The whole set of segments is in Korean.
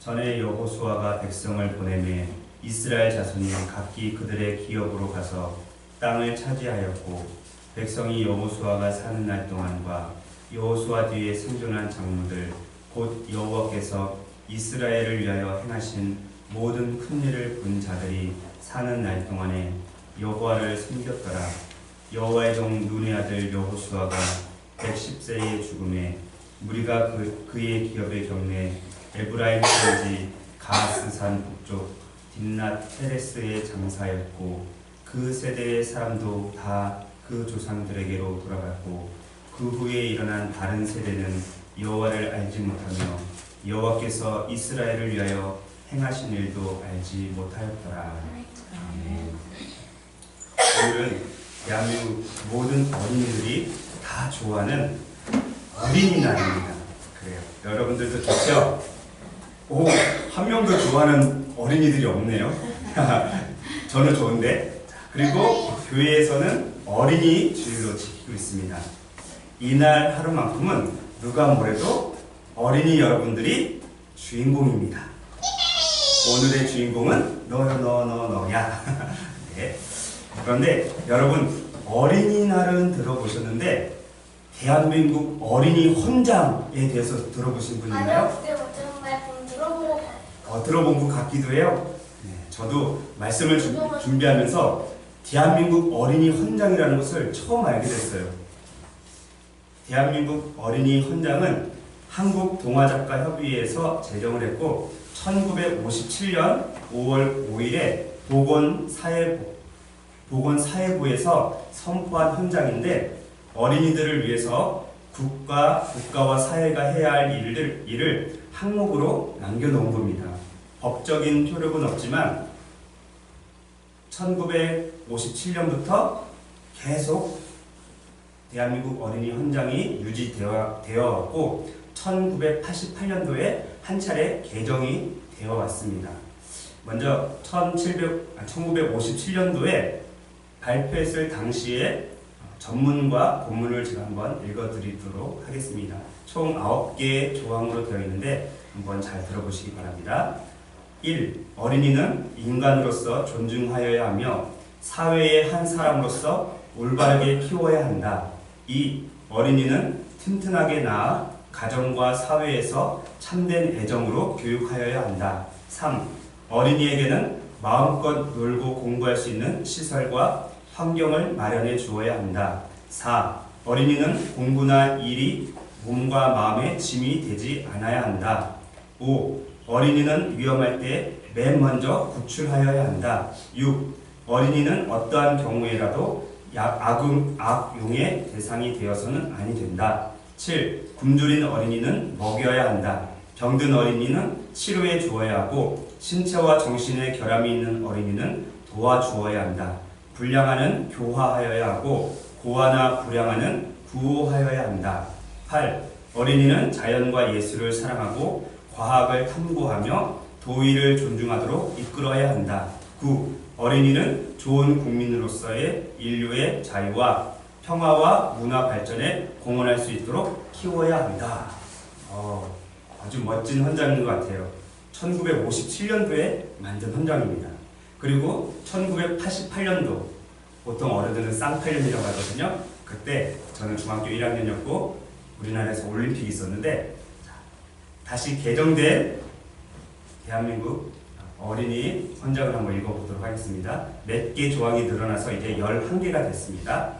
전에 여호수아가 백성을 보내매 이스라엘 자손이 각기 그들의 기업으로 가서 땅을 차지하였고 백성이 여호수아가 사는 날 동안과 여호수아 뒤에 생존한 장로들 곧 여호와께서 이스라엘을 위하여 행하신 모든 큰 일을 본 자들이 사는 날 동안에 여호와를 섬겼더라. 여호와의 종 눈의 아들 여호수아가 110세의 죽음에 무리가 그의 기업의 경내 에브라임 산지 가스산 북쪽 딥낫 헤레스의 장사였고 그 세대의 사람도 다 그 조상들에게로 돌아갔고 그 후에 일어난 다른 세대는 여호와를 알지 못하며 여호와께서 이스라엘을 위하여 행하신 일도 알지 못하였더라. 오늘은 대한민국 모든 어린이들이 다 좋아하는 어린이날입니다. 그래요. 여러분들도 좋죠? 오, 한 명도 좋아하는 어린이들이 없네요. 저는 좋은데. 그리고 교회에서는 어린이 주일로 지키고 있습니다. 이날 하루만큼은 누가 뭐래도 어린이 여러분들이 주인공입니다. 오늘의 주인공은 너야. 네. 그런데 여러분 어린이날은 들어보셨는데 대한민국 어린이 헌장에 대해서 들어보신 분 있나요? 아니요, 그때 좀 들어보고 들어본 것 같기도 해요. 네, 저도 말씀을 준비하면서 대한민국 어린이 헌장이라는 것을 처음 알게 됐어요. 대한민국 어린이 헌장은 한국동화작가협의회에서 제정을 했고 1957년 5월 5일에 보건사회부에서 선포한 헌장인데 어린이들을 위해서 국가와 사회가 해야 할 일을 항목으로 남겨놓은 겁니다. 법적인 효력은 없지만 1957년부터 계속 대한민국 어린이 헌장이 유지되어 왔고 1988년도에 한 차례 개정이 되어 왔습니다. 먼저 1957년도에 발표했을 당시에 전문과 본문을 제가 한번 읽어드리도록 하겠습니다. 총 9개의 조항으로 되어 있는데 한번 잘 들어보시기 바랍니다. 1. 어린이는 인간으로서 존중하여야 하며 사회의 한 사람으로서 올바르게 키워야 한다. 2. 어린이는 튼튼하게 낳아 가정과 사회에서 참된 애정으로 교육하여야 한다. 3. 어린이에게는 마음껏 놀고 공부할 수 있는 시설과 환경을 마련해 주어야 한다. 4. 어린이는 공부나 일이 몸과 마음의 짐이 되지 않아야 한다. 5. 어린이는 위험할 때 맨 먼저 구출하여야 한다. 6. 어린이는 어떠한 경우에라도 악용의 대상이 되어서는 아니 된다. 7. 굶주린 어린이는 먹여야 한다. 병든 어린이는 치료해 주어야 하고 신체와 정신에 결함이 있는 어린이는 도와주어야 한다. 불량아는 교화하여야 하고 고아나 불량아는 구호하여야 한다. 8. 어린이는 자연과 예술을 사랑하고 과학을 탐구하며 도의를 존중하도록 이끌어야 한다. 9. 어린이는 좋은 국민으로서의 인류의 자유와 평화와 문화 발전에 공헌할 수 있도록 키워야 한다. 아주 멋진 헌장인 것 같아요. 1957년도에 만든 헌장입니다. 그리고 1988년도, 보통 어른들은 쌍팔년이라고 하거든요. 그때 저는 중학교 1학년이었고 우리나라에서 올림픽이 있었는데 다시 개정된 대한민국 어린이 헌장을 한번 읽어보도록 하겠습니다. 몇 개 조항이 늘어나서 이제 11개가 됐습니다.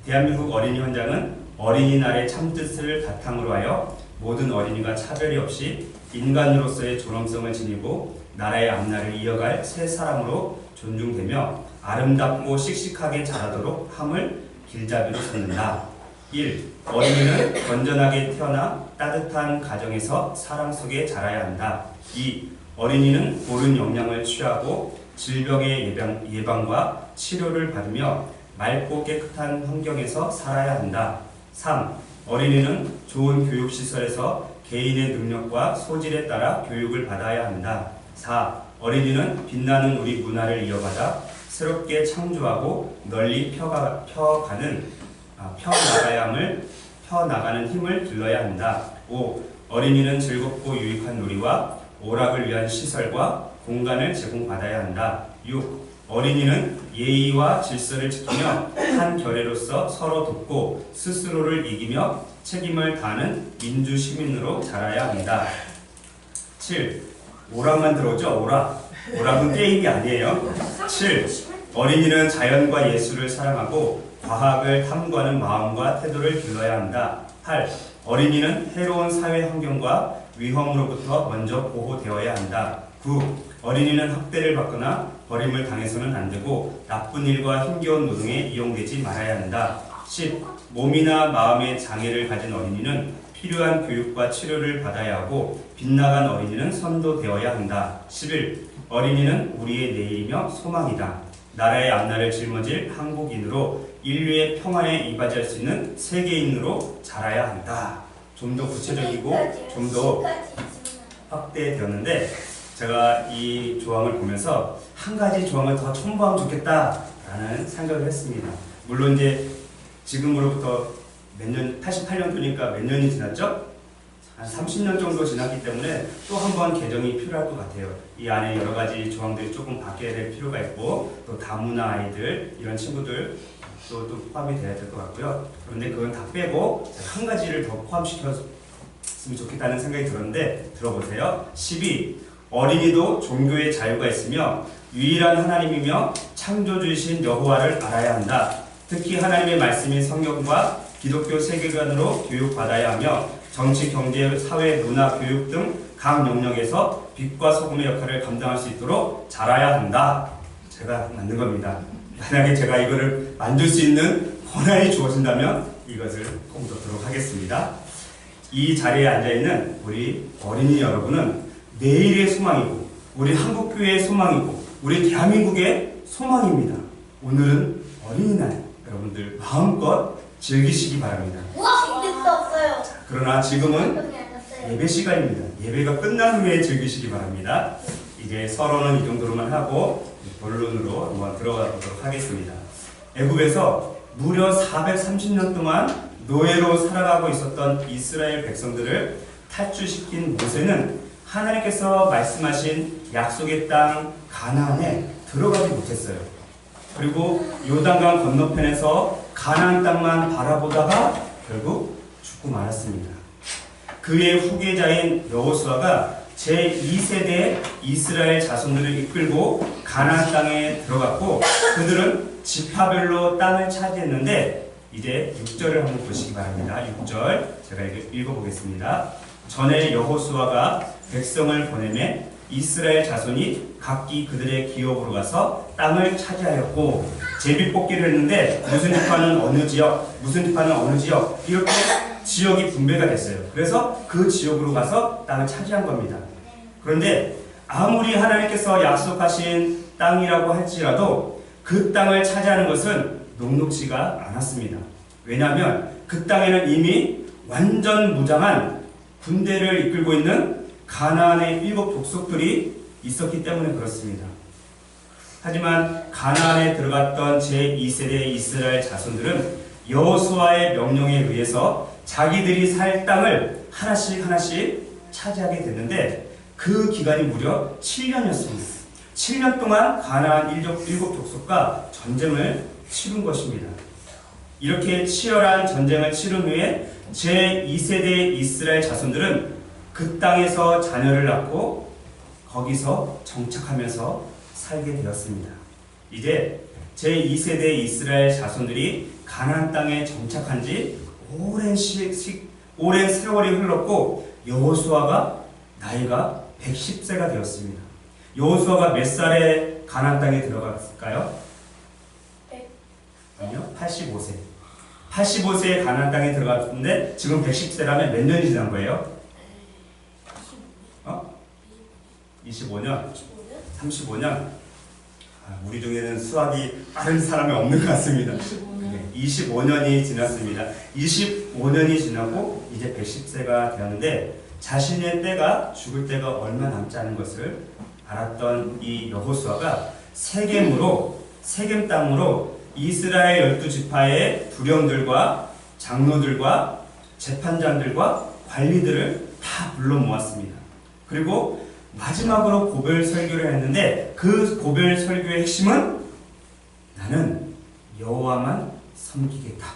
대한민국 어린이 헌장은 어린이날의 참뜻을 바탕으로 하여 모든 어린이가 차별이 없이 인간으로서의 존엄성을 지니고 나라의 앞날을 이어갈 새 사람으로 존중되며 아름답고 씩씩하게 자라도록 함을 길잡이로 삼는다. 1. 어린이는 건전하게 태어나 따뜻한 가정에서 사랑 속에 자라야 한다. 2. 어린이는 옳은 영양을 취하고 질병의 예방과 치료를 받으며 맑고 깨끗한 환경에서 살아야 한다. 3. 어린이는 좋은 교육시설에서 개인의 능력과 소질에 따라 교육을 받아야 한다. 4. 어린이는 빛나는 우리 문화를 이어받아 새롭게 창조하고 널리 펴나가는 힘을 길러야 한다. 5. 어린이는 즐겁고 유익한 놀이와 오락을 위한 시설과 공간을 제공받아야 한다. 6. 어린이는 예의와 질서를 지키며 한 결애로서 서로 돕고 스스로를 이기며 책임을 다하는 민주 시민으로 자라야 한다. 7. 오락만 들어오죠? 오락. 오락은 게임이 아니에요. 7. 어린이는 자연과 예술을 사랑하고 과학을 탐구하는 마음과 태도를 길러야 한다. 8. 어린이는 해로운 사회 환경과 위험으로부터 먼저 보호되어야 한다. 9. 어린이는 학대를 받거나 버림을 당해서는 안 되고 나쁜 일과 힘겨운 노동에 이용되지 말아야 한다. 10. 몸이나 마음의 장애를 가진 어린이는 필요한 교육과 치료를 받아야 하고 빗나간 어린이는 선도되어야 한다. 11. 어린이는 우리의 내일이며 소망이다. 나라의 앞날을 짊어질 한국인으로 인류의 평안에 이바지할 수 있는 세계인으로 자라야 한다. 좀 더 구체적이고 좀 더 확대되었는데 제가 이 조항을 보면서 한 가지 조항을 더 첨부하면 좋겠다라는 생각을 했습니다. 물론 이제 지금으로부터 몇 년, 88년도니까 몇 년이 지났죠? 한 30년 정도 지났기 때문에 또 한 번 개정이 필요할 것 같아요. 이 안에 여러 가지 조항들이 조금 바뀌어야 될 필요가 있고 또 다문화 아이들 이런 친구들 또 포함이 돼야 될 것 같고요. 그런데 그건 다 빼고 한 가지를 더 포함시켰으면 좋겠다는 생각이 들었는데 들어보세요. 12. 어린이도 종교의 자유가 있으며 유일한 하나님이며 창조주이신 여호와를 알아야 한다. 특히 하나님의 말씀인 성경과 기독교 세계관으로 교육받아야 하며 정치, 경제, 사회, 문화, 교육 등 각 영역에서 빛과 소금의 역할을 감당할 수 있도록 자라야 한다. 제가 만든 겁니다. 만약에 제가 이거를 만들 수 있는 권한이 주어진다면 이것을 꼭 넣도록 하겠습니다. 이 자리에 앉아있는 우리 어린이 여러분은 내일의 소망이고 우리 한국교회의 소망이고 우리 대한민국의 소망입니다. 오늘은 어린이날 여러분들 마음껏 즐기시기 바랍니다. 우와, 아직도 없어요. 그러나 지금은 예배 시간입니다. 예배가 끝난 후에 즐기시기 바랍니다. 이제 서론은 이 정도로만 하고 본론으로 한번 들어가 보도록 하겠습니다. 애굽에서 무려 430년 동안 노예로 살아가고 있었던 이스라엘 백성들을 탈출시킨 모세는 하나님께서 말씀하신 약속의 땅 가나안에 들어가지 못했어요. 그리고 요단강 건너편에서 가나안 땅만 바라보다가 결국 죽고 말았습니다. 그의 후계자인 여호수아가 제2세대 이스라엘 자손들을 이끌고 가나안 땅에 들어갔고 그들은 지파별로 땅을 차지했는데 이제 6절을 한번 보시기 바랍니다. 6절 제가 읽어보겠습니다. 전에 여호수아가 백성을 보내매 이스라엘 자손이 각기 그들의 기업으로 가서 땅을 차지하였고 제비뽑기를 했는데 무슨 지파는 어느 지역, 무슨 지파는 어느 지역 이렇게 지역이 분배가 됐어요. 그래서 그 지역으로 가서 땅을 차지한 겁니다. 그런데 아무리 하나님께서 약속하신 땅이라고 할지라도 그 땅을 차지하는 것은 녹록지가 않았습니다. 왜냐하면 그 땅에는 이미 완전 무장한 군대를 이끌고 있는 가나안의 7 족속들이 있었기 때문에 그렇습니다. 하지만 가나안에 들어갔던 제2세대 이스라엘 자손들은 여호수아의 명령에 의해서 자기들이 살 땅을 하나씩 차지하게 됐는데 그 기간이 무려 7년이었습니다. 7년 동안 가나안 7 족속과 전쟁을 치른 것입니다. 이렇게 치열한 전쟁을 치른 후에 제2세대 이스라엘 자손들은 그 땅에서 자녀를 낳고 거기서 정착하면서 살게 되었습니다. 이제 제2세대 이스라엘 자손들이 가나안 땅에 정착한 지 오랜 세월이 흘렀고 여호수아가 나이가 110세가 되었습니다. 여호수아가 몇 살에 가나안 땅에 들어갔을까요? 아니요, 85세. 85세에 가나안 땅에 들어갔는데 지금 110세라면 몇 년이 지난 거예요? 25년? 35년? 우리 중에는 수학이 빠른 사람이 없는 것 같습니다. 25년이 지났습니다. 25년이 지나고 이제 110세가 되었는데 자신의 때가 죽을 때가 얼마 남지 않은 것을 알았던 이 여호수아가 세겜 땅으로 이스라엘 12지파의 두령들과 장로들과 재판장들과 관리들을 다 불러 모았습니다. 그리고 마지막으로 고별 설교를 했는데 그 고별 설교의 핵심은 나는 여호와만 섬기겠다.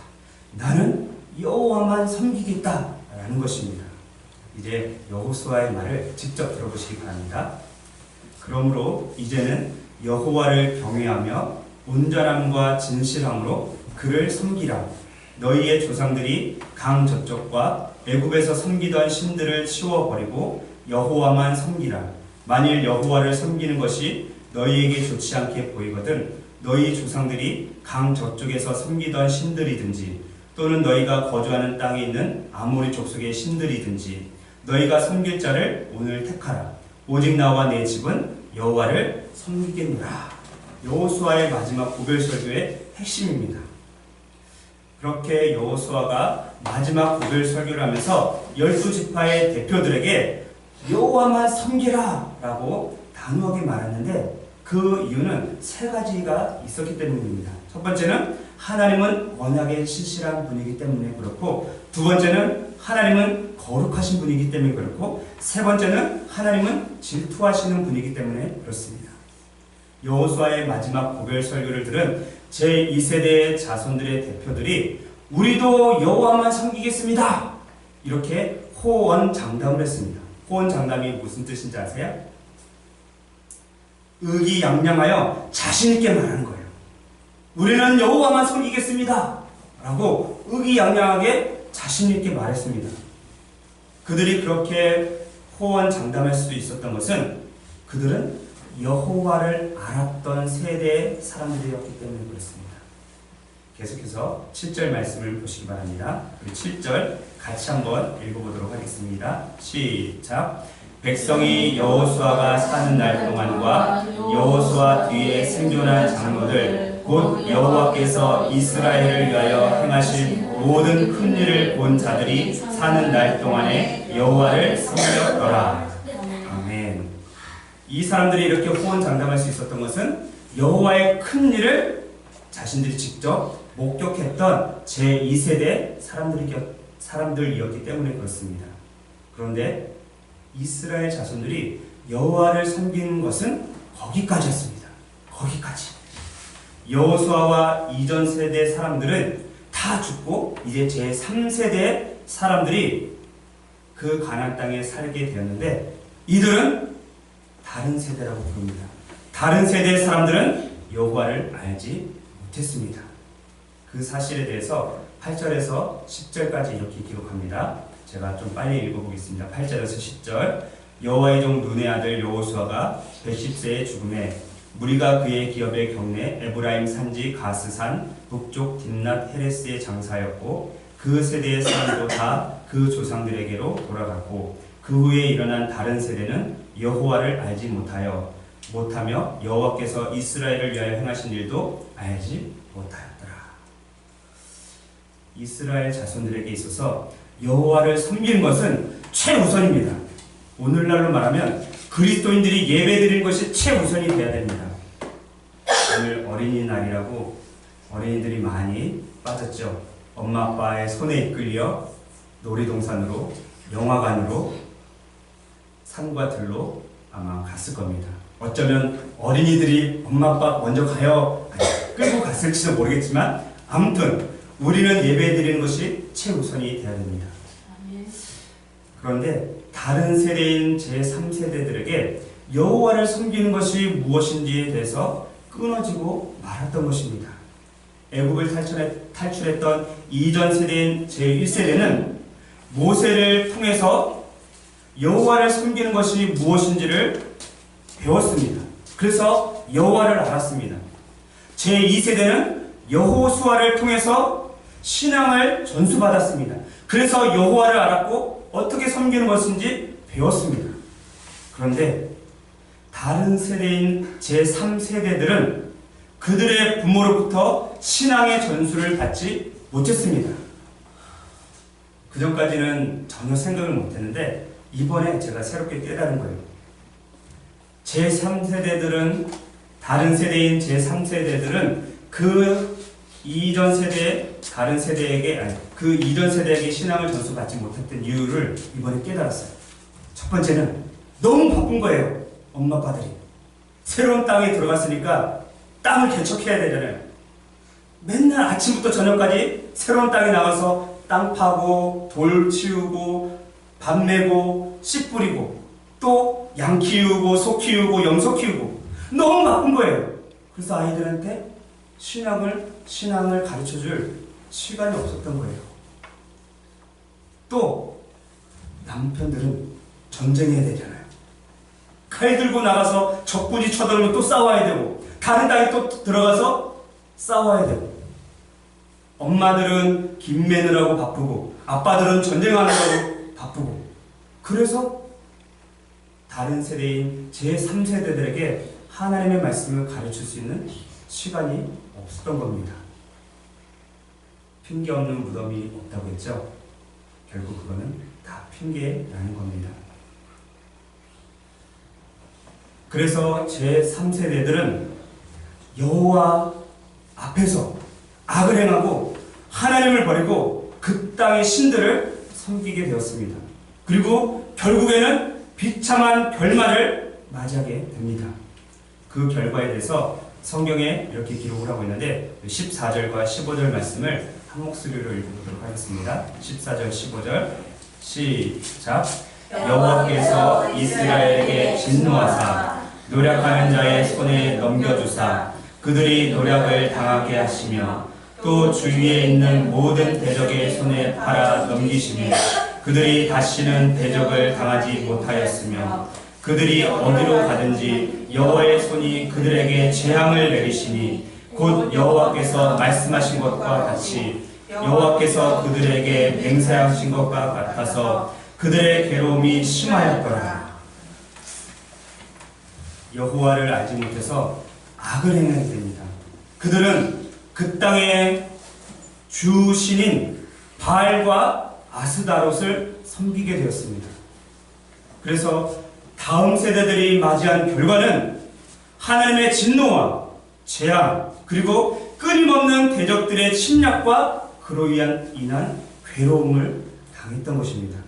나는 여호와만 섬기겠다 라는 것입니다. 이제 여호수아의 말을 직접 들어보시기 바랍니다. 그러므로 이제는 여호와를 경외하며 온전함과 진실함으로 그를 섬기라. 너희의 조상들이 강 저쪽과 애굽에서 섬기던 신들을 치워버리고 여호와만 섬기라. 만일 여호와를 섬기는 것이 너희에게 좋지 않게 보이거든 너희 조상들이 강 저쪽에서 섬기던 신들이든지 또는 너희가 거주하는 땅에 있는 아모리 족속의 신들이든지 너희가 섬길 자를 오늘 택하라. 오직 나와 내 집은 여호와를 섬기겠노라. 여호수아의 마지막 고별 설교의 핵심입니다. 그렇게 여호수아가 마지막 고별 설교를 하면서 12지파의 대표들에게 여호와만 섬기라 라고 단호하게 말했는데 그 이유는 세 가지가 있었기 때문입니다. 첫 번째는 하나님은 워낙에 신실한 분이기 때문에 그렇고, 두 번째는 하나님은 거룩하신 분이기 때문에 그렇고, 세 번째는 하나님은 질투하시는 분이기 때문에 그렇습니다. 여호수아의 마지막 고별 설교를 들은 제2세대의 자손들의 대표들이 우리도 여호와만 섬기겠습니다. 이렇게 호언장담을 했습니다. 호언장담이 무슨 뜻인지 아세요? 의기양양하여 자신있게 말하는 거예요. 우리는 여호와만 섬기겠습니다 라고 의기양양하게 자신있게 말했습니다. 그들이 그렇게 호언장담할 수 있었던 것은 그들은 여호와를 알았던 세대의 사람들이었기 때문에 그렇습니다. 계속해서 7절 말씀을 보시기 바랍니다. 우리 7절 같이 한번 읽어보도록 하겠습니다. 시작. 백성이 여호수아가 사는 날 동안과 여호수아 뒤에 생존한 장로들 곧 여호와께서 이스라엘을 위하여 행하실 모든 큰 일을 본 자들이 사는 날 동안에 여호와를 섬겼더라. 아멘. 이 사람들이 이렇게 호언장담할 수 있었던 것은 여호와의 큰 일을 자신들이 직접 목격했던 제2세대 사람들이었기 때문에 그렇습니다. 그런데 이스라엘 자손들이 여호와를 섬기는 것은 거기까지였습니다. 거기까지. 여호수아와 이전 세대 사람들은 다 죽고 이제 제3세대 사람들이 그 가나안 땅에 살게 되었는데 이들은 다른 세대라고 부릅니다. 다른 세대의 사람들은 여호와를 알지 못했습니다. 그 사실에 대해서 8절에서 10절까지 이렇게 기록합니다. 제가 좀 빨리 읽어보겠습니다. 8절에서 10절. 여호와의 종 눈의 아들 여호수아가 110세에 죽음에 무리가 그의 기업의 경내 에브라임 산지 가스산 북쪽 딥낫 헤레스의 장사였고 그 세대의 사람도 다 그 조상들에게로 돌아갔고 그 후에 일어난 다른 세대는 여호와를 알지 못하며 여호와께서 이스라엘을 위하여 행하신 일도 알지 못하였더라. 이스라엘 자손들에게 있어서 여호와를 섬기는 것은 최우선입니다. 오늘날로 말하면 그리스도인들이 예배드리는 것이 최우선이 되어야 됩니다. 오늘 어린이날이라고 어린이들이 많이 빠졌죠. 엄마 아빠의 손에 이끌려 놀이동산으로, 영화관으로, 산과 들로 아마 갔을 겁니다. 어쩌면 어린이들이 엄마 아빠 먼저 가요 끌고 갔을지도 모르겠지만 아무튼 우리는 예배드리는 것이 최우선이 되어야 됩니다. 그런데 다른 세대인 제3세대들에게 여호와를 섬기는 것이 무엇인지에 대해서 끊어지고 말았던 것입니다. 애굽을 탈출했던 이전 세대인 제1세대는 모세를 통해서 여호와를 섬기는 것이 무엇인지를 배웠습니다. 그래서 여호와를 알았습니다. 제2세대는 여호수아를 통해서 신앙을 전수받았습니다. 그래서 여호와를 알았고 어떻게 섬기는 것인지 배웠습니다. 그런데 다른 세대인 제3세대들은 그들의 부모로부터 신앙의 전수를 받지 못했습니다. 그전까지는 전혀 생각을 못했는데 이번에 제가 새롭게 깨달은 거예요. 제3세대들은 다른 세대인 제3세대들은 그 이전 세대 다른 세대에게 그 이전 세대에게 신앙을 전수받지 못했던 이유를 이번에 깨달았어요. 첫 번째는 너무 바쁜 거예요. 엄마 아빠들이. 새로운 땅에 들어갔으니까 땅을 개척해야 되잖아요. 맨날 아침부터 저녁까지 새로운 땅에 나가서 땅 파고 돌 치우고 밥 메고 씨 뿌리고 또 양 키우고 소 키우고 염소 키우고 너무 바쁜 거예요. 그래서 아이들한테 신앙을 가르쳐줄 시간이 없었던 거예요. 또 남편들은 전쟁해야 되잖아요. 칼 들고 나가서 적군이 쳐들어오면 또 싸워야 되고 다른 땅에 또 들어가서 싸워야 되고 엄마들은 김 매느라고 바쁘고 아빠들은 전쟁하느라고 바쁘고 그래서 다른 세대인 제3세대들에게 하나님의 말씀을 가르칠 수 있는 시간이 없었던 겁니다. 핑계 없는 무덤이 없다고 했죠. 결국 그거는 다 핑계라는 겁니다. 그래서 제3세대들은 여호와 앞에서 악을 행하고 하나님을 버리고 그 땅의 신들을 섬기게 되었습니다. 그리고 결국에는 비참한 결말을 맞이하게 됩니다. 그 결과에 대해서 성경에 이렇게 기록을 하고 있는데 14절과 15절 말씀을 한 목소리로 읽어보도록 하겠습니다. 14절 15절 시작. 여호와께서 이스라엘에게 진노하사 노력하는 자의 손에 넘겨주사 그들이 노력을 당하게 하시며 또 주위에 있는 모든 대적의 손에 팔아 넘기시며 그들이 다시는 대적을 당하지 못하였으며 그들이 어디로 가든지 여호와의 손이 그들에게 재앙을 내리시니 곧 여호와께서 말씀하신 것과 같이 여호와께서 그들에게 맹세하신 것과 같아서 그들의 괴로움이 심하였더라. 여호와를 알지 못해서 악을 행하게 됩니다. 그들은 그 땅의 주신인 바알과 아스다롯을 섬기게 되었습니다. 그래서 다음 세대들이 맞이한 결과는 하나님의 진노와 재앙 그리고 끊임없는 대적들의 침략과 그로 인한 괴로움을 당했던 것입니다.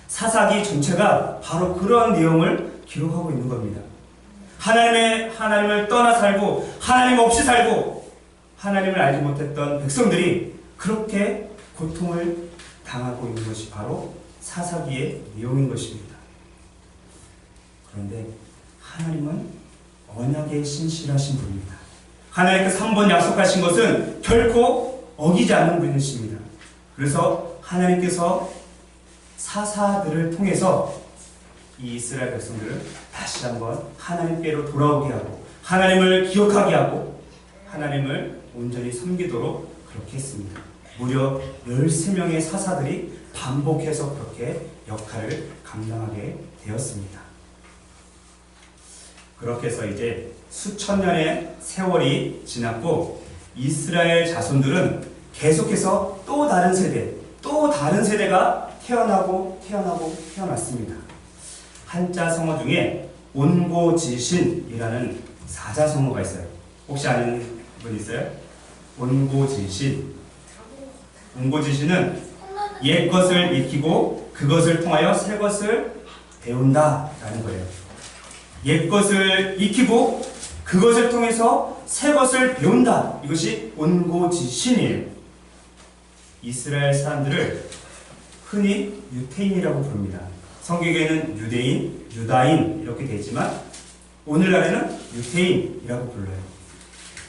사사기 전체가 바로 그러한 내용을 기록하고 있는 겁니다. 하나님을 떠나 살고 하나님 없이 살고 하나님을 알지 못했던 백성들이 그렇게 고통을 당하고 있는 것이 바로 사사기의 내용인 것입니다. 그런데 하나님은 언약의 신실하신 분입니다. 하나님께서 한 번 약속하신 것은 결코 어기지 않는 분이십니다. 그래서 하나님께서 사사들을 통해서 이 이스라엘 백성들을 다시 한번 하나님께로 돌아오게 하고 하나님을 기억하게 하고 하나님을 온전히 섬기도록 그렇게 했습니다. 무려 13명의 사사들이 반복해서 그렇게 역할을 감당하게 되었습니다. 그렇게 해서 이제 수천 년의 세월이 지났고 이스라엘 자손들은 계속해서 또 다른 세대가 태어났습니다. 한자 성어 중에 온고지신이라는 사자성어가 있어요. 혹시 아는 분 있어요? 온고지신. 온고지신은 옛 것을 익히고 그것을 통하여 새 것을 배운다라는 거예요. 옛 것을 익히고 그것을 통해서 새 것을 배운다. 이것이 온고지신이에요. 이스라엘 사람들을 흔히 유태인이라고 부릅니다. 성경에는 유대인, 유다인 이렇게 되어 있지만 오늘날에는 유태인이라고 불러요.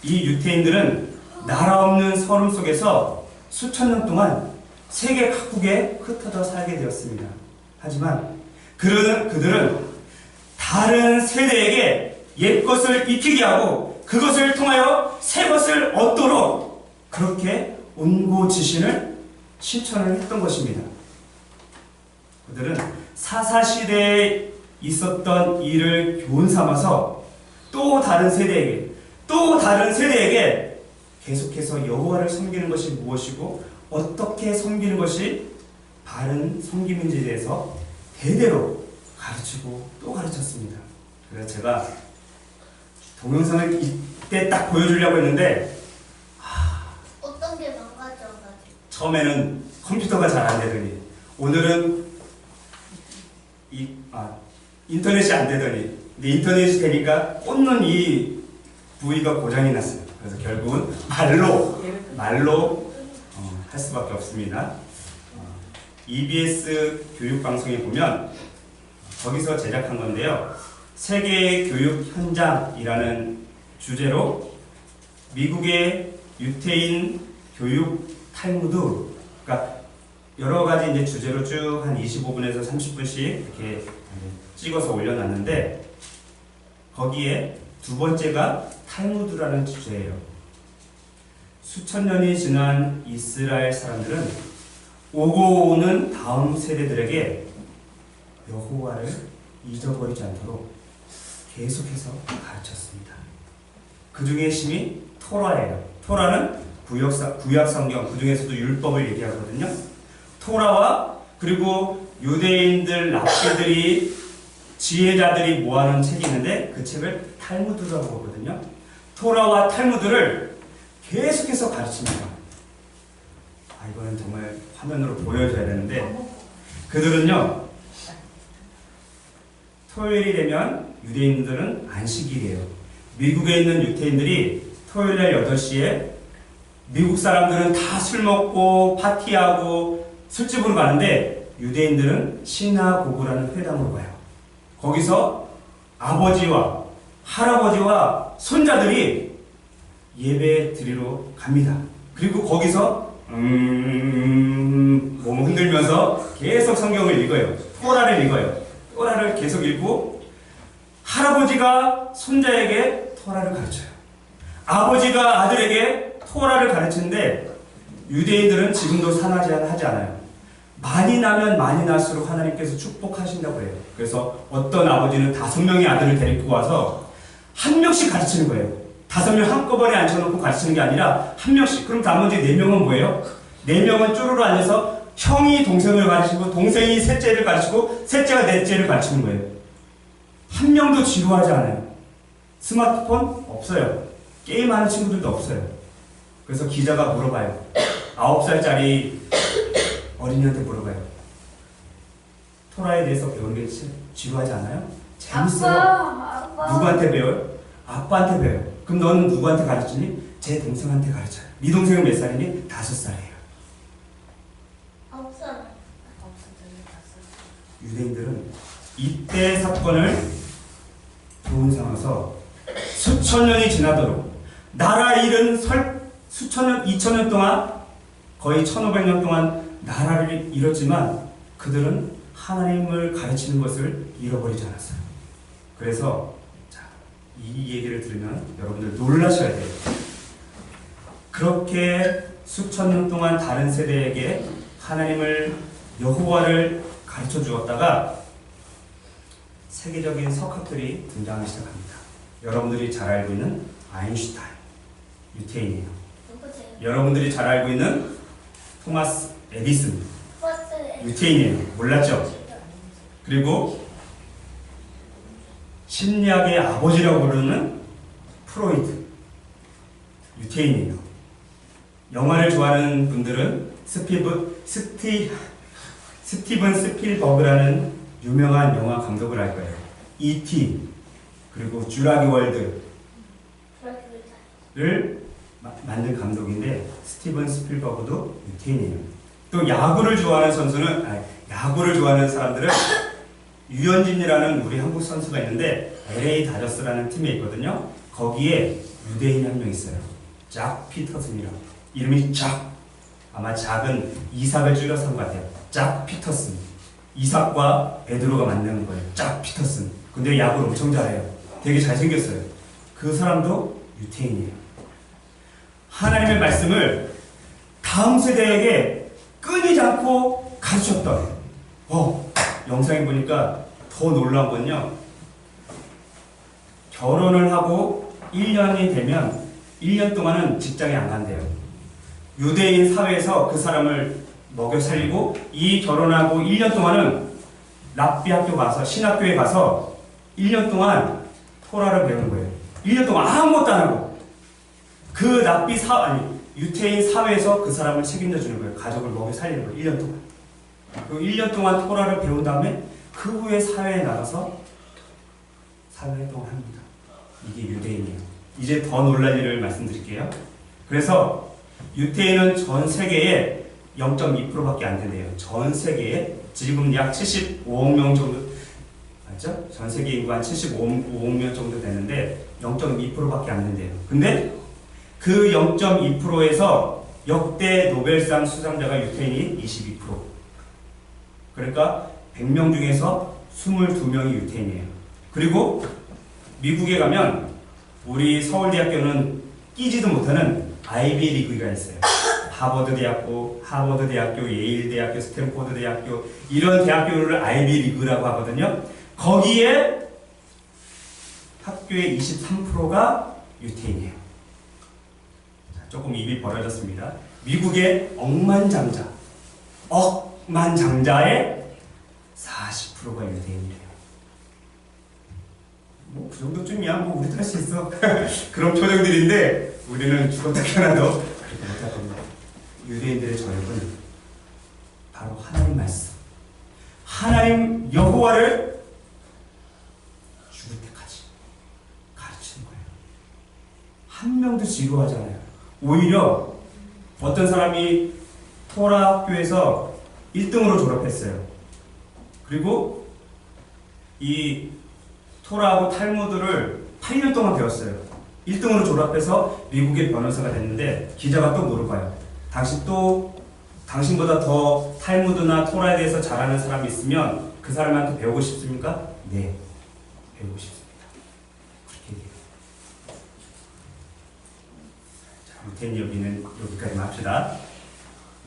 이 유태인들은 나라 없는 서름 속에서 수천 년 동안 세계 각국에 흩어져 살게 되었습니다. 하지만 그들은 다른 세대에게 옛 것을 익히게 하고 그것을 통하여 새 것을 얻도록 그렇게 온고지신을 실천을 했던 것입니다. 그들은 사사시대에 있었던 일을 교훈 삼아서 또 다른 세대에게 계속해서 여호와를 섬기는 것이 무엇이고 어떻게 섬기는 것이 바른 섬김인지에 대해서 대대로 가르치고 또 가르쳤습니다. 그래서 제가 동영상을 이때 딱 보여주려고 했는데 어떤 게 망가져가지고 처음에는 컴퓨터가 잘 안 되더니 오늘은 인터넷이 안 되더니, 근데 인터넷이 되니까 꽂는 이 부위가 고장이 났어요. 그래서 결국은 말로 할 수밖에 없습니다. EBS 교육방송에 보면 거기서 제작한 건데요. 세계 교육 현장이라는 주제로 미국의 유태인 교육 탈무드, 그러니까 여러 가지 이제 주제로 쭉 한 25분에서 30분씩 이렇게 찍어서 올려놨는데 거기에 두 번째가 탈무드라는 주제예요. 수천 년이 지난 이스라엘 사람들은 오고 오는 다음 세대들에게 여호와를 잊어버리지 않도록 계속해서 가르쳤습니다. 그 중에 힘이 토라예요. 토라는 구약 성경, 그 중에서도 율법을 얘기하거든요. 토라와 그리고 유대인들, 랍비들이 지혜자들이 모아놓은 책이 있는데 그 책을 탈무드라고 하거든요. 토라와 탈무드를 계속해서 가르칩니다. 이거는 정말 화면으로 보여줘야 되는데 그들은요 토요일이 되면 유대인들은 안식일이에요. 미국에 있는 유태인들이 토요일날 8시에 미국 사람들은 다 술 먹고 파티하고 술집으로 가는데 유대인들은 시나고그라는 회당으로 가요. 거기서 아버지와 할아버지와 손자들이 예배 드리러 갑니다. 그리고 거기서 몸을 흔들면서 계속 성경을 읽어요. 토라를 읽어요. 토라를 계속 읽고 할아버지가 손자에게 토라를 가르쳐요. 아버지가 아들에게 토라를 가르치는데 유대인들은 지금도 산하 제한하지 않아요. 많이 나면 많이 날수록 하나님께서 축복하신다고 해요. 그래서 어떤 아버지는 5명의 아들을 데리고 와서 한 명씩 가르치는 거예요. 5명 한꺼번에 앉혀놓고 가르치는 게 아니라 한 명씩. 그럼 나머지 4명은 뭐예요? 4명은 쪼르르 앉아서 형이 동생을 가르치고 동생이 셋째를 가르치고 셋째가 넷째를 가르치는 거예요. 한 명도 지루하지 않아요. 스마트폰 없어요. 게임하는 친구들도 없어요. 그래서 기자가 물어봐요. 9살짜리 어린이한테 물어봐요. 토라에 대해서 배우는 게 지루하지 않아요? 재밌어요. 아빠. 누구한테 배워요? 아빠한테 배워요. 그럼 너는 누구한테 가르치니? 제 동생한테 가르쳐요. 네 동생은 몇 살이니? 5살이에요. 9살. 유대인들은 이때 사건을 좋은 삼아서 수천 년이 지나도록 나라 잃은 수천 년, 2000년 동안 거의 1500년 동안 나라를 잃었지만 그들은 하나님을 가르치는 것을 잃어버리지 않았어요. 그래서 이 얘기를 들으면 여러분들 놀라셔야 돼요. 그렇게 수천 년 동안 다른 세대에게 하나님을 여호와를 가르쳐 주었다가 세계적인 석학들이 등장하기 시작합니다. 여러분들이 잘 알고 있는 아인슈타인, 유태인이에요. 누구세요? 여러분들이 잘 알고 있는 토마스 에디슨, 유태인이에요. 몰랐죠? 그리고 심리학의 아버지라고 부르는 프로이드, 유태인이에요. 영화를 좋아하는 분들은 스티븐 스필버그라는 유명한 영화 감독을 알 거예요. E.T. 그리고 주라기 월드를 만든 감독인데 스티븐 스필버그도 유태인이에요. 또 야구를 좋아하는 사람들은 유현진이라는 우리 한국 선수가 있는데 LA 다저스라는 팀에 있거든요. 거기에 유대인이 한 명 있어요. 작 피터슨이라고. 이름이 작. 아마 작은 이삭을 줄여서 한 것 같아요. 작 피터슨. 이삭과 베드로가 만나는 거예요. 작 피터슨. 근데 야구를 엄청 잘해요. 되게 잘생겼어요. 그 사람도 유태인이에요. 하나님의 말씀을 다음 세대에게 끊이지 않고 가르쳤던 영상에 보니까 더 놀라운 건요. 결혼을 하고 1년이 되면 1년 동안은 직장에 안 간대요. 유대인 사회에서 그 사람을 먹여 살리고 이 결혼하고 1년 동안은 랍비 학교 가서 신학교에 가서 1년 동안 토라를 배우는 거예요. 1년 동안 아무것도 안 하고 그 유태인 사회에서 그 사람을 책임져 주는 거예요. 가족을 먹여 살리는 거예요. 1년 동안. 그 1년 동안 토라를 배운 다음에 그 후에 사회에 나가서 사회활동을 합니다. 이게 유대인이에요. 이제 더 놀랄 일을 말씀드릴게요. 그래서 유대인은 전 세계에 0.2%밖에 안 된대요. 전 세계에 지금 약 75억 명 정도, 맞죠? 전 세계 인구 한 75억 명 정도 되는데 0.2%밖에 안 된대요. 근데 그 0.2%에서 역대 노벨상 수상자가 유태인이 22%. 그러니까 100명 중에서 22명이 유태인이에요. 그리고 미국에 가면 우리 서울대학교는 끼지도 못하는 아이비 리그가 있어요. 하버드 대학교, 예일 대학교, 스탠포드 대학교, 이런 대학교를 아이비 리그라고 하거든요. 거기에 학교의 23%가 유태인이에요. 자, 조금 입이 벌어졌습니다. 미국의 억만장자의 40%가 유대인이래요. 뭐 그 정도쯤이야. 뭐 우리도 할 수 있어. 그런 표정들인데 우리는 죽었다 깨어나도 그렇게 못할 겁니다. 유대인들의 저력은 바로 하나님 말씀, 하나님 여호와를 죽을 때까지 가르치는 거예요. 한 명도 지루하잖아요. 오히려 어떤 사람이 토라 학교에서 1등으로 졸업했어요. 그리고 이 토라하고 탈무드를 8년 동안 배웠어요. 1등으로 졸업해서 미국의 변호사가 됐는데 기자가 또 물어봐요. 당신보다 더 탈무드나 토라에 대해서 잘 아는 사람이 있으면 그 사람한테 배우고 싶습니까? 네, 배우고 싶습니다. 그렇게 얘기해요. 자, 유태인 여기는 여기까지만 합시다.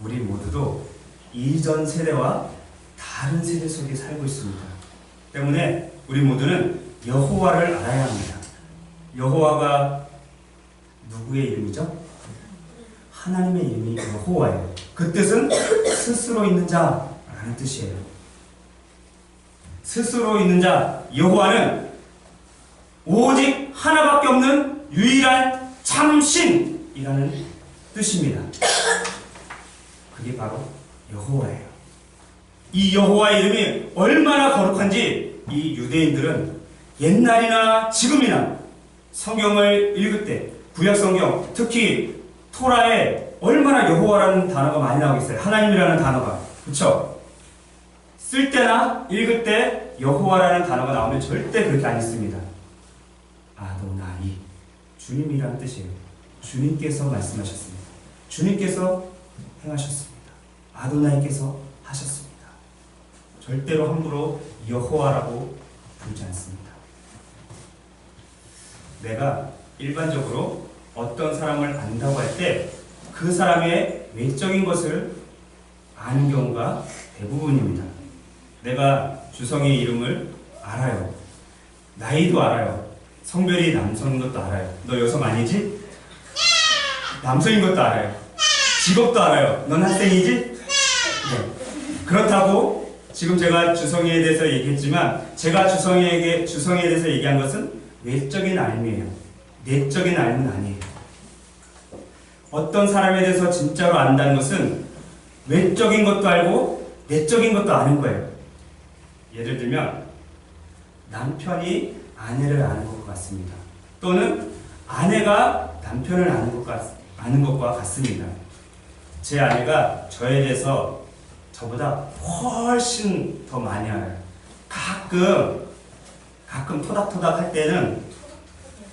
우리 모두도 이전 세대와 다른 세대 속에 살고 있습니다. 때문에 우리 모두는 여호와를 알아야 합니다. 여호와가 누구의 이름이죠? 하나님의 이름이 여호와예요. 그 뜻은 스스로 있는 자라는 뜻이에요. 스스로 있는 자, 여호와는 오직 하나밖에 없는 유일한 참신이라는 뜻입니다. 그게 바로 여호와예요. 이 여호와의 이름이 얼마나 거룩한지 이 유대인들은 옛날이나 지금이나 성경을 읽을 때, 구약성경, 특히 토라에 얼마나 여호와라는 단어가 많이 나오겠어요. 하나님이라는 단어가. 그쵸? 쓸 때나 읽을 때 여호와라는 단어가 나오면 절대 그렇게 안 읽습니다. 아도나이, 주님이라는 뜻이에요. 주님께서 말씀하셨습니다. 주님께서 행하셨습니다. 아도나이께서 하셨습니다. 절대로 함부로 여호와라고 부르지 않습니다. 내가 일반적으로 어떤 사람을 안다고 할 때 그 사람의 외적인 것을 아는 경우가 대부분입니다. 내가 주성의 이름을 알아요. 나이도 알아요. 성별이 남성인 것도 알아요. 너 여성 아니지? 남성인 것도 알아요. 직업도 알아요. 넌 학생이지? 네. 그렇다고 지금 제가 주성이에 대해서 얘기했지만 제가 주성이에 대해서 얘기한 것은 외적인 알미예요. 내적인 알미는 아니에요. 어떤 사람에 대해서 진짜로 안다는 것은 외적인 것도 알고 내적인 것도 아는 거예요. 예를 들면 남편이 아내를 아는 것과 같습니다. 또는 아내가 남편을 아는 것과 같습니다. 제 아내가 저에 대해서 저보다 훨씬 더 많이 알아요. 가끔 토닥토닥 할 때는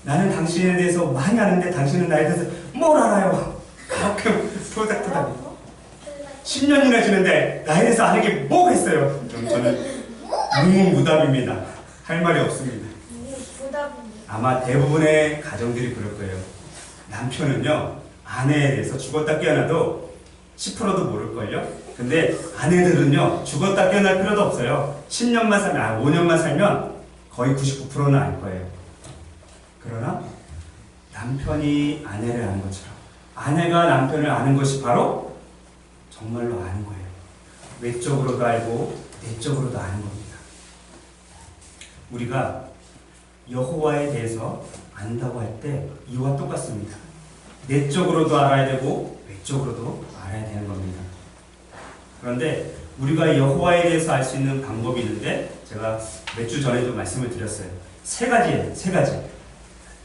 나는 당신에 대해서 많이 아는데 당신은 나에 대해서 뭘 알아요? 가끔 토닥토닥. 10년이나 지는데 나에 대해서 아는 게 뭐가 있어요? 저는 묵묵무답입니다. 할 말이 없습니다. 아마 대부분의 가정들이 그럴 거예요. 남편은요, 아내에 대해서 죽었다 깨어나도 10%도 모를걸요? 근데 아내들은요, 죽었다 깨어날 필요도 없어요. 10년만 살면, 5년만 살면 거의 99%는 알 거예요. 그러나 남편이 아내를 아는 것처럼 아내가 남편을 아는 것이 바로 정말로 아는 거예요. 외적으로도 알고 내적으로도 아는 겁니다. 우리가 여호와에 대해서 안다고 할 때 이와 똑같습니다. 내적으로도 알아야 되고 외적으로도 알아야 되는 겁니다. 그런데 우리가 여호와에 대해서 알 수 있는 방법이 있는데 제가 몇 주 전에도 말씀을 드렸어요. 세 가지예요. 세 가지.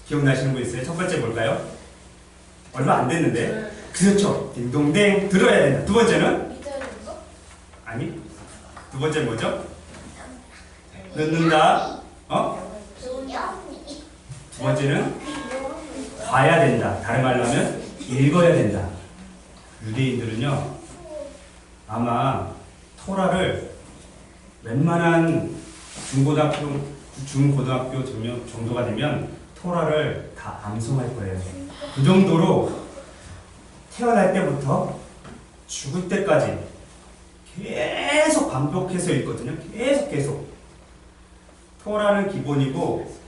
기억나시는 분 있어요? 첫 번째 뭘까요? 얼마 안 됐는데. 그렇죠. 딩동댕 들어야 된다. 두 번째는? 믿어야 되는 거? 아니. 두 번째 뭐죠? 듣는다. 소년이. 두 번째는 봐야 된다. 다른 말로 하면 읽어야 된다. 유대인들은요, 아마 토라를 웬만한 중고등학교 정도가 되면 토라를 다 암송할 거예요. 그 정도로 태어날 때부터 죽을 때까지 계속 반복해서 읽거든요. 계속. 토라는 기본이고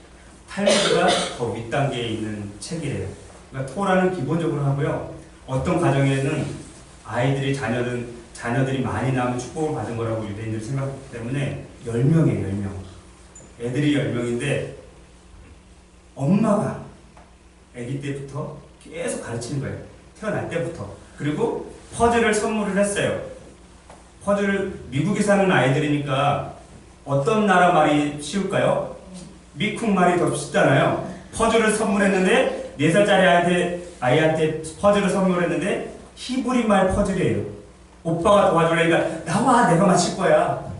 탈무드가 더 윗단계에 있는 책이래요. 그러니까 토라는 기본적으로 하고요. 어떤 가정에는 자녀들이 많이 낳으면 축복을 받은 거라고 유대인들이 생각하기 때문에 10명이에요, 10명. 애들이 10명인데 엄마가 아기 때부터 계속 가르치는 거예요. 태어날 때부터. 그리고 퍼즐을 선물을 했어요. 퍼즐을 미국에 사는 아이들이니까 어떤 나라 말이 쉬울까요? 미국 말이 더 쉽잖아요. 퍼즐을 선물했는데 4살짜리 아이한테 퍼즐을 선물했는데 히브리 말 퍼즐이에요. 오빠가 도와주려니까 나와, 내가 맞힐 거야.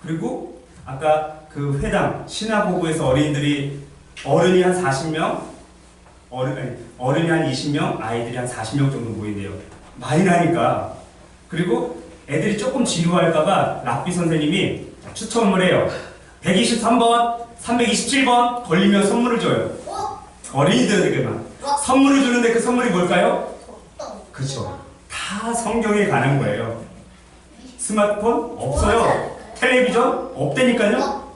그리고 아까 그 회당 시나고그에서 어른이 한 40명, 어른이 한 20명, 아이들이 한 40명 정도 모인대요. 많이 나니까. 그리고 애들이 조금 지루할까봐 랍비 선생님이 추첨을 해요. 123번, 327번 걸리면 선물을 줘요. 어린이들에게만. 선물을 주는데 그 선물이 뭘까요? 그렇죠. 다 성경에 관한 거예요. 스마트폰 없어요. 텔레비전 없다니까요.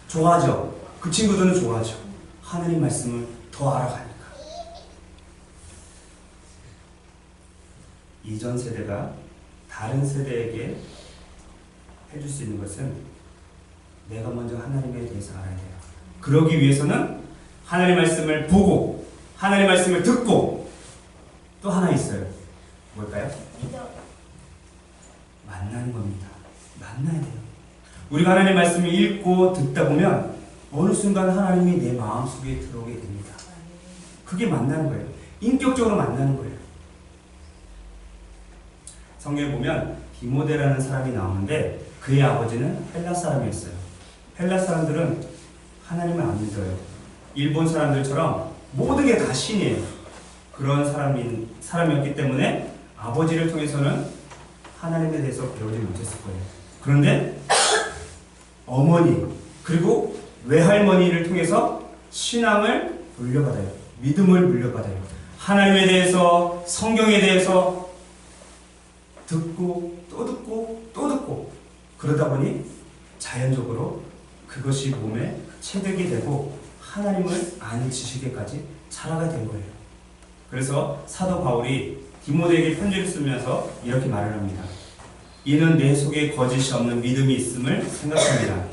좋아하죠. 그 친구들은 좋아하죠. 하나님 말씀을 더 알아가니까. 이전 세대가 다른 세대에게 해줄 수 있는 것은 내가 먼저 하나님에 대해서 알아야 돼요. 그러기 위해서는 하나님 말씀을 보고 하나님 말씀을 듣고 또 하나 있어요. 뭘까요? 만나는 겁니다. 만나야 돼요. 우리가 하나님 말씀을 읽고 듣다 보면 어느 순간 하나님이 내 마음속에 들어오게 됩니다. 그게 만나는 거예요. 인격적으로 만나는 거예요. 성경에 보면 디모데라는 사람이 나오는데 그의 아버지는 헬라 사람이었어요. 헬라 사람들은 하나님을 안 믿어요. 일본 사람들처럼 모든 게 다 신이에요. 그런 사람이었기 때문에 아버지를 통해서는 하나님에 대해서 배우지 못했을 거예요. 그런데 어머니 그리고 외할머니를 통해서 신앙을 물려받아요. 믿음을 물려받아요. 하나님에 대해서 성경에 대해서 듣고 또 듣고 또 듣고 그러다 보니 자연적으로 그것이 몸에 체득이 되고 하나님을 아는 지식에까지 자라게 된 거예요. 그래서 사도 바울이 디모데에게 편지를 쓰면서 이렇게 말을 합니다. 이는 내 속에 거짓이 없는 믿음이 있음을 생각합니다.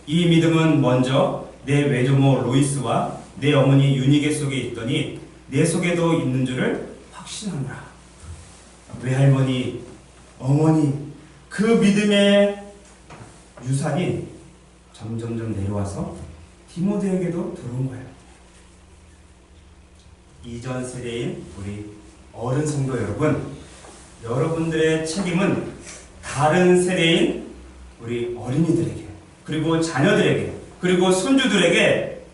이 믿음은 먼저 내 외조모 로이스와 내 어머니 유니게 속에 있더니 내 속에도 있는 줄을 확신하노라. 외할머니, 어머니 그 믿음의 유산이 점점점 내려와서 디모데에게도 들어온 거예요. 이전 세대인 우리 어른 성도 여러분, 여러분들의 책임은 다른 세대인 우리 어린이들에게 그리고 자녀들에게 그리고 손주들에게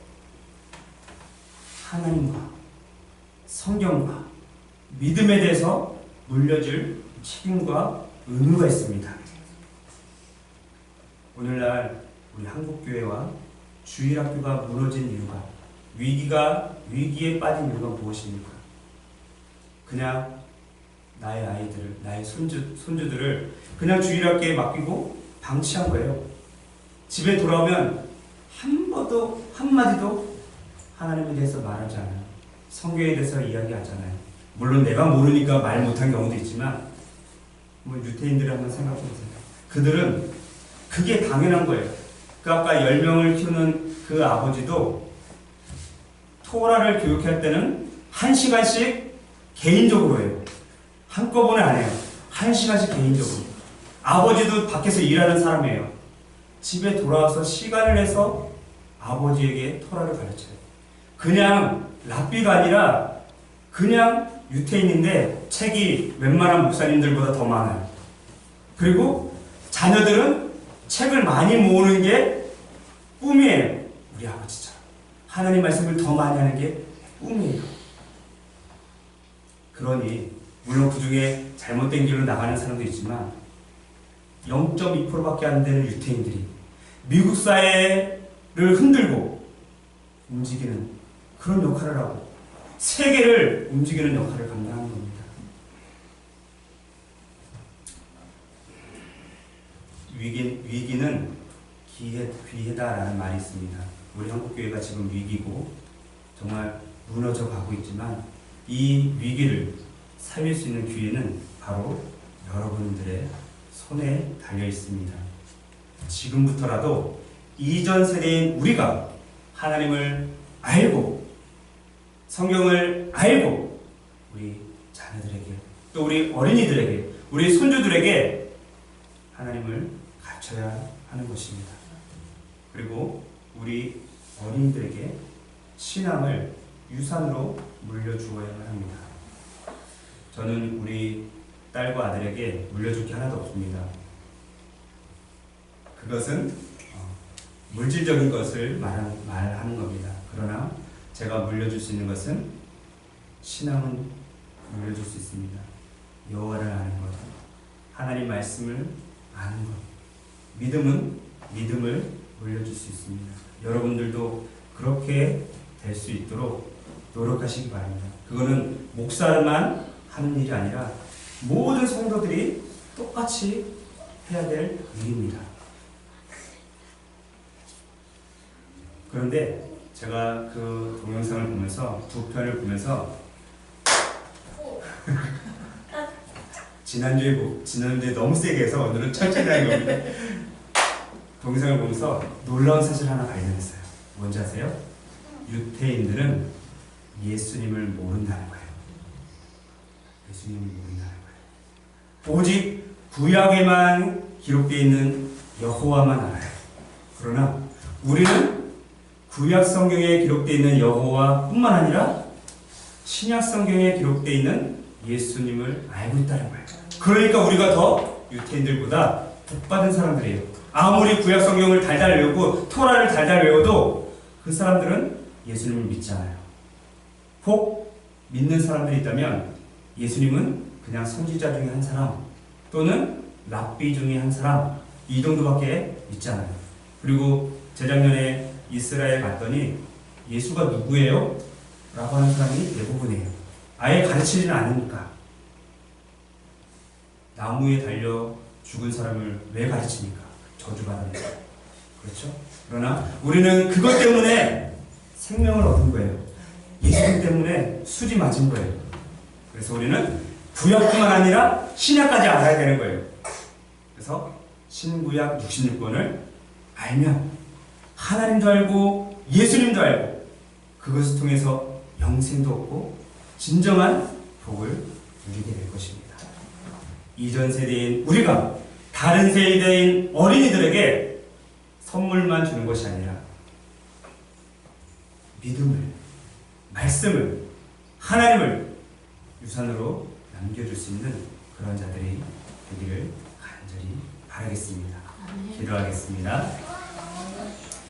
하나님과 성경과 믿음에 대해서 물려줄 책임과 의무가 있습니다. 오늘날 우리 한국교회와 주일학교가 무너진 이유가 위기에 빠진 이유가 무엇입니까? 그냥 나의 아이들을, 나의 손주들을 그냥 주일학교에 맡기고 방치한 거예요. 집에 돌아오면 한마디도 하나님에 대해서 말하지 않아요. 성경에 대해서 이야기하잖아요. 물론 내가 모르니까 말 못한 경우도 있지만 유태인들을 한번 생각해 보세요. 그들은 그게 당연한 거예요. 그 아까 10명을 키우는 그 아버지도 토라를 교육할 때는 1시간씩 개인적으로 해요. 한꺼번에 안 해요. 1시간씩 개인적으로. 아버지도 밖에서 일하는 사람이에요. 집에 돌아와서 시간을 내서 아버지에게 토라를 가르쳐요. 그냥 랍비가 아니라 그냥 유태인인데 책이 웬만한 목사님들보다 더 많아요. 그리고 자녀들은 책을 많이 모으는 게 꿈이에요. 우리 아버지처럼 하나님 말씀을 더 많이 하는 게 꿈이에요. 그러니 물론 그 중에 잘못된 길로 나가는 사람도 있지만 0.2%밖에 안 되는 유태인들이 미국 사회를 흔들고 움직이는 그런 역할을 하고 세계를 움직이는 역할을 감당하는 겁니다. 위기는 귀해다라는 말이 있습니다. 우리 한국교회가 지금 위기고 정말 무너져 가고 있지만 이 위기를 살릴 수 있는 기회는 바로 여러분들의 손에 달려 있습니다. 지금부터라도 이전 세대인 우리가 하나님을 알고 성경을 알고 우리 자녀들에게 또 우리 어린이들에게 우리 손주들에게 하나님을 가르쳐야 하는 것입니다. 그리고 우리 어린이들에게 신앙을 유산으로 물려주어야만 합니다. 저는 우리 딸과 아들에게 물려줄 게 하나도 없습니다. 그것은 물질적인 것을 말하는 겁니다. 그러나 제가 물려줄 수 있는 것은 신앙은 물려줄 수 있습니다. 여호와를 아는 것, 하나님 말씀을 아는 것, 믿음을 물려줄 수 있습니다. 여러분들도 그렇게 될 수 있도록 노력하시기 바랍니다. 그거는 목사만 하는 일이 아니라 모든 성도들이 똑같이 해야 될 일입니다. 그런데 제가 그 동영상을 보면서 두 편을 보면서 지난주에 너무 세게 해서 오늘은 천천히 하는 겁니다. 동영상을 보면서 놀라운 사실 하나 발견했어요. 뭔지 아세요? 유태인들은 예수님을 모른다는 거예요. 예수님을 모른다는 거예요. 오직 구약에만 기록되어 있는 여호와만 알아요. 그러나 우리는 구약 성경에 기록되어 있는 여호와뿐만 아니라 신약 성경에 기록되어 있는 예수님을 알고 있다는 거예요. 그러니까 우리가 더 유태인들보다 복받은 사람들이에요. 아무리 구약 성경을 달달 외우고 토라를 달달 외워도 그 사람들은 예수님을 믿지 않아요. 혹 믿는 사람들이 있다면 예수님은 그냥 선지자 중에 한 사람 또는 랍비 중에 한 사람 이 정도밖에 믿지 않아요. 그리고 재작년에 이스라엘 갔더니 예수가 누구예요? 라고 하는 사람이 대부분이에요. 아예 가르치지는 않으니까. 나무에 달려 죽은 사람을 왜 가르칩니까? 저주받으니까. 그렇죠? 그러나 우리는 그것 때문에 생명을 얻은 거예요. 예수님 때문에 수지 맞은 거예요. 그래서 우리는 구약뿐만 아니라 신약까지 알아야 되는 거예요. 그래서 신구약 66권을 알면 하나님도 알고 예수님도 알고 그것을 통해서 영생도 얻고 진정한 복을 누리게 될 것입니다. 이전 세대인 우리가 다른 세대인 어린이들에게 선물만 주는 것이 아니라 믿음을, 말씀을, 하나님을 유산으로 남겨줄 수 있는 그런 자들이 되기를 간절히 바라겠습니다. 기도하겠습니다.